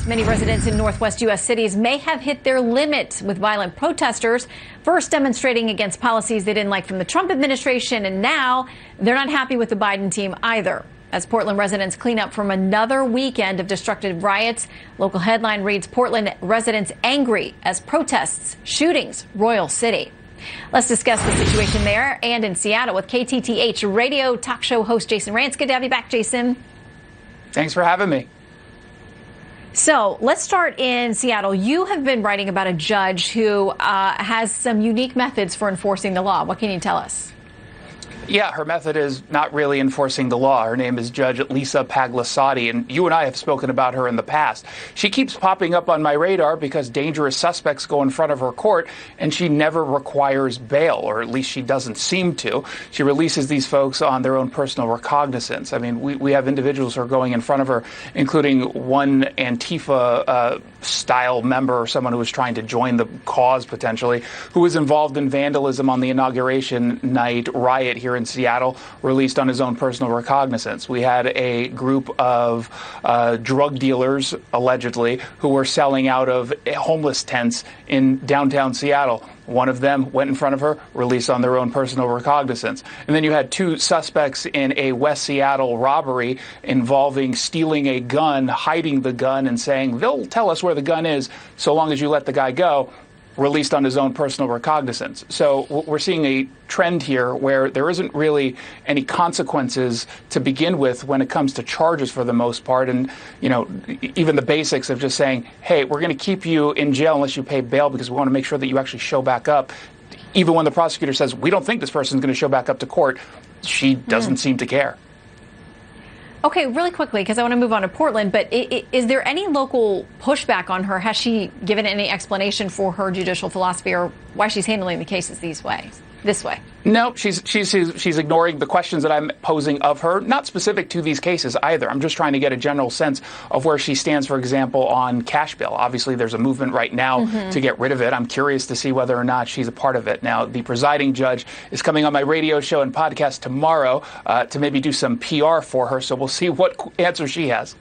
Many residents in Northwest U.S. cities may have hit their limit with violent protesters, first demonstrating against policies they didn't like from the Trump administration, and now they're not happy with the Biden team either. As Portland residents clean up from another weekend of destructive riots, local headline reads, Portland residents angry as protests, shootings, Royal City. Let's discuss the situation there and in Seattle with KTTH radio talk show host Jason Rantz. Good to have you back, Jason. Thanks for having me. So let's start in Seattle. You have been writing about a judge who has some unique methods for enforcing the law. What can you tell us? Yeah, her method is not really enforcing the law. Her name is Judge Lisa Paglasati, and you and I have spoken about her in the past. She keeps popping up on my radar because dangerous suspects go in front of her court, and she never requires bail, or at least she doesn't seem to. She releases these folks on their own personal recognizance. I mean, we have individuals who are going in front of her, including one Antifa style member, or someone who was trying to join the cause potentially, who was involved in vandalism on the inauguration night riot here in Seattle, released on his own personal recognizance. We had a group of drug dealers, allegedly, who were selling out of homeless tents in downtown Seattle. One of them went in front of her, released on their own personal recognizance. And then you had two suspects in a West Seattle robbery involving stealing a gun, hiding the gun, and saying, they'll tell us where the gun is so long as you let the guy go, released on his own personal recognizance. So we're seeing a trend here where there isn't really any consequences to begin with when it comes to charges for the most part. And, you know, even the basics of just saying, hey, we're going to keep you in jail unless you pay bail because we want to make sure that you actually show back up. Even when the prosecutor says, we don't think this person is going to show back up to court, she doesn't seem to care. Okay, really quickly, because I want to move on to Portland, but is there any local pushback on her? Has she given any explanation for her judicial philosophy or why she's handling the cases this way? No, she's ignoring the questions that I'm posing of her, not specific to these cases either. I'm just trying to get a general sense of where she stands, for example, on cash bail. Obviously, there's a movement right now to get rid of it. I'm curious to see whether or not she's a part of it. Now, the presiding judge is coming on my radio show and podcast tomorrow to maybe do some PR for her, so we'll see what answer she has.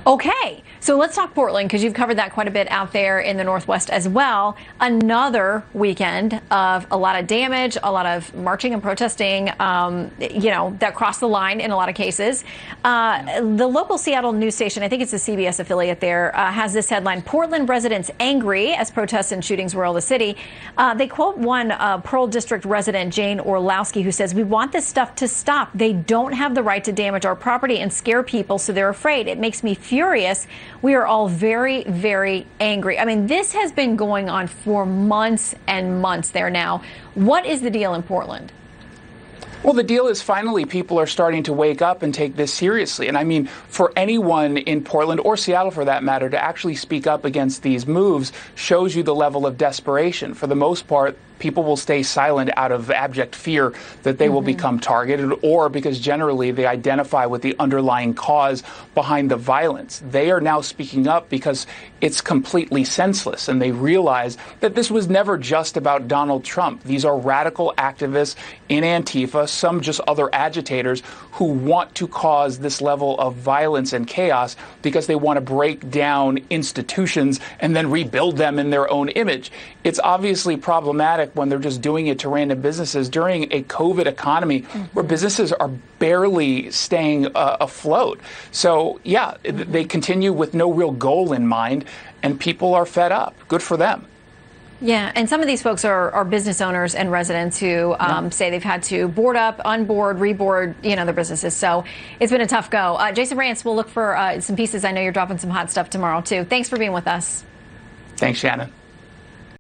Okay, so let's talk Portland, because you've covered that quite a bit out there in the Northwest as well. Another weekend of a lot of damage, a lot of marching and protesting, that crossed the line in a lot of cases. The local Seattle news station, I think it's a CBS affiliate there, has this headline, Portland residents angry as protests and shootings roil the city. They quote one Pearl District resident, Jane Orlowski, who says, we want this stuff to stop. They don't have the right to damage our property and scare people, so they're afraid. It makes me furious. We are all very, very angry. I mean, this has been going on for months and months there now. What is the deal in Portland? Well, the deal is finally people are starting to wake up and take this seriously. And I mean, for anyone in Portland or Seattle, for that matter, to actually speak up against these moves shows you the level of desperation. For the most part, people will stay silent out of abject fear that they will become targeted, or because generally they identify with the underlying cause behind the violence. They are now speaking up because it's completely senseless, and they realize that this was never just about Donald Trump. These are radical activists in Antifa, some just other agitators who want to cause this level of violence and chaos because they want to break down institutions and then rebuild them in their own image. It's obviously problematic when they're just doing it to random businesses during a COVID economy where businesses are barely staying afloat. So, yeah, they continue with no real goal in mind, and people are fed up. Good for them. Yeah, and some of these folks are business owners and residents who say they've had to board up, unboard, reboard, their businesses. So it's been a tough go. Jason Rantz, we'll look for some pieces. I know you're dropping some hot stuff tomorrow, too. Thanks for being with us. Thanks, Shannon.